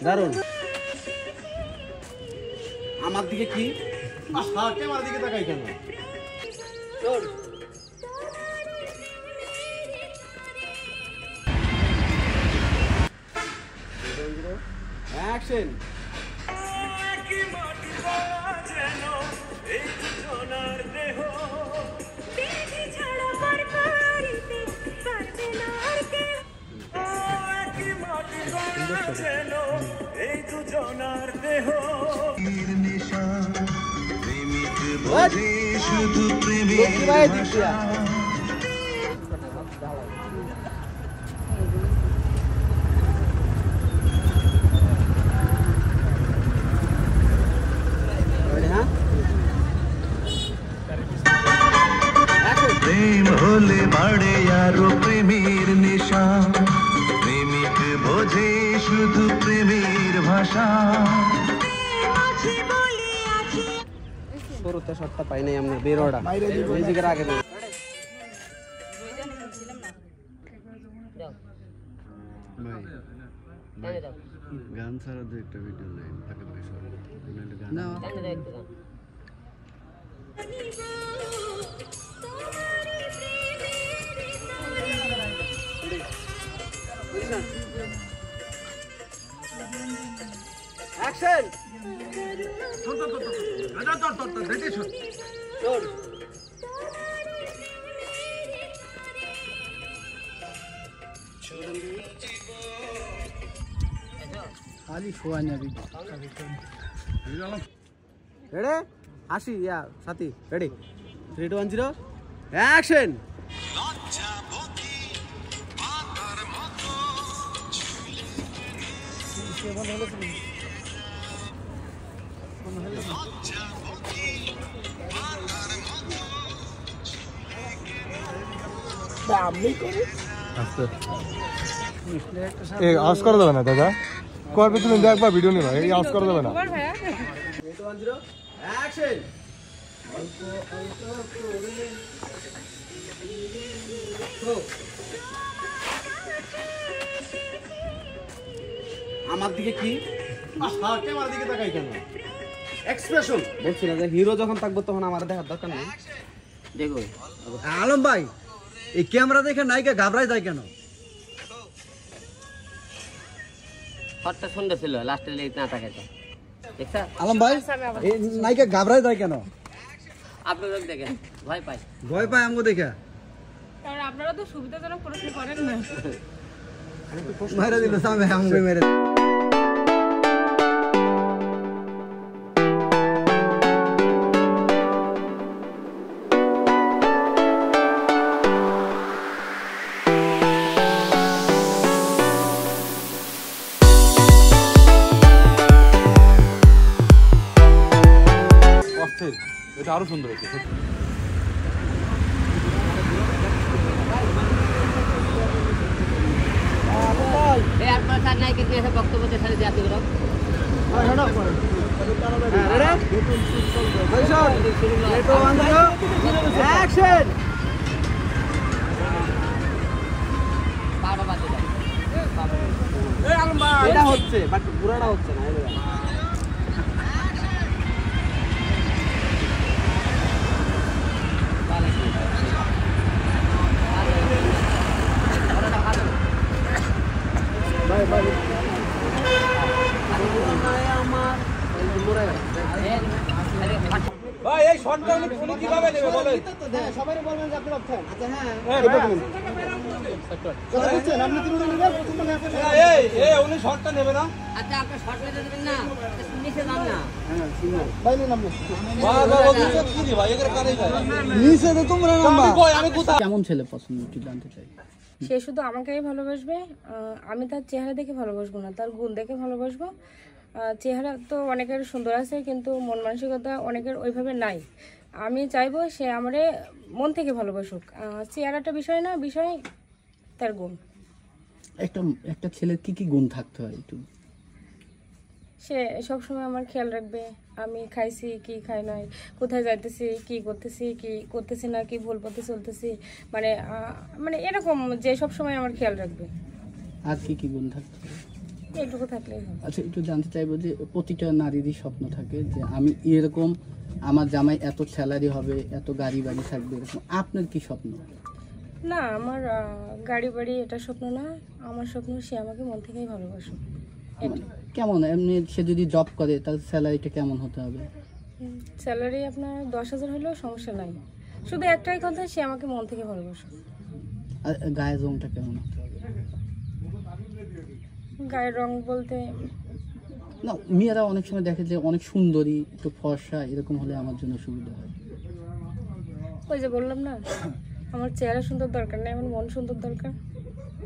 দারুণ। আমার দিকে কি ক্যামেরার দিকে তাকাই কেন? অ্যাকশন। প্রেম হলে বাড়ে আরো প্রেমের নেশা, প্রেমিক বোঝে শুধু প্রেমের ভাষা। শুরুতে শটটা পাই নাই আমরা, বেরোটা মিউজিকের আগে নেই। গান ছাড়া তো একটা ভিডিও নেই, তাকে না অ্যাকশন। খালি শোয়া যাবি। রেডি? আসি ইয়া সাথী, রেডি? 3 2 1 0 অ্যাকশন। আওয়াজ করা যাবে না দাদা, করবে তুমি দেখবা ভিডিও নেবা, এই আওয়াজ করা যাবে না। আমার দিকে কি ক্যামেরার দিকে তাকাই কেন? এক্সপ্রেশন বলছি না যে হিরো যখন থাকবো তখন আমার দেখার দরকার নেই। দেখো আলম ভাই, এই ক্যামেরা দেখে নায়িকা ঘাবড়ায় যায় কেন? হটটা সুন্দর ছিল, লাস্টে না তাকাইতো। দেখছা আলম ভাই, এই নায়িকা ঘাবড়ায় যায় কেন? আপনি লোক দেখেন ভয় পায়, ভয় পায় আমগো দেখে। কারণ আপনারা তো সুবিধাজনক প্রশ্ন করেন না। মেরে দিল সামনে, আমগো মেরে এটা আরো সুন্দর হয়েছে। আপনার স্যার নাই কিন্তু এসে বক্তব্য দিয়ে সারি জাতি করো। এটা হচ্ছে বাট পুরাটা হচ্ছে না। ভাই এই শটটা উনি কিভাবে নেবে বলেন? সবাই বলবেন যে আপনি অপশন। আচ্ছা হ্যাঁ কথা বলছেন আপনি কি নেবেন? প্রথম মানে আপনি এই উনি শটটা নেবে না? আচ্ছা আপনি শর্ট মেরে দেবেন না, নিচে নাম না। হ্যাঁ শুনুন ভাই নাম না বাবা বলছে কি রে ভাই, এর কারে যায় নিচে তো তোমরা নাম্বার। আমি কোথায়? কেমন ছেলে পছন্দ কি জানতে চাই? সে শুধু আমাকেই ভালোবাসবে, আমি তার চেহারা দেখে ভালোবাসবো না, তার গুণ দেখে ভালোবাসবো। চেহারা তো অনেকের সুন্দর আছে, কিন্তু মন মানসিকতা অনেকের ওইভাবে নাই। আমি চাইবো সে আমারে মন থেকে ভালোবাসুক। চেহারাটা বিষয় না, বিষয় তার গুণ। একটা ছেলের কি কি গুণ থাকতে হয় একটু? সে সবসময় আমার খেয়াল রাখবে, আমি খাইছি কি খাই নাই, কোথায় যাইতেছি, কি করতেছি না, কি ভুল পথে চলতেছি, মানে মানে এরকম যে সবসময় আমার খেয়াল রাখবে। আর কি কি গুণ থাকতে হয়? এইটুকু থাকলেই হবে। আচ্ছা, একটু জানতে চাইবো যে প্রতিটা নারীরই স্বপ্ন থাকে যে আমি এরকম, আমার জামাই এত স্যালারি হবে, এত গাড়ি বাড়ি থাকবে, এরকম আপনার কি স্বপ্ন? না, আমার গাড়ি বাড়ি এটা স্বপ্ন না। আমার স্বপ্ন সে আমাকে মন থেকেই ভালোবাসে। মানে কেমন এমনি সে যদি জব করে তার স্যালারিটা কেমন হতে হবে? স্যালারি আপনার 10,000 হলেও সমস্যা নাই, শুধু একটাই কথা, সে আমাকে মন থেকে ভালোবাসে। আর গায়ের রংটা কেমন হতে হবে? গায়ের রং বলতে না, মেয়েরা অনেক সময় দেখে যে অনেক সুন্দরী, একটু ফর্সা, এরকম হলে আমার জন্য সুবিধা হয়। ওই যে বললাম না, আমার চেহারা সুন্দর দরকার নেই, আমার মন সুন্দর দরকার।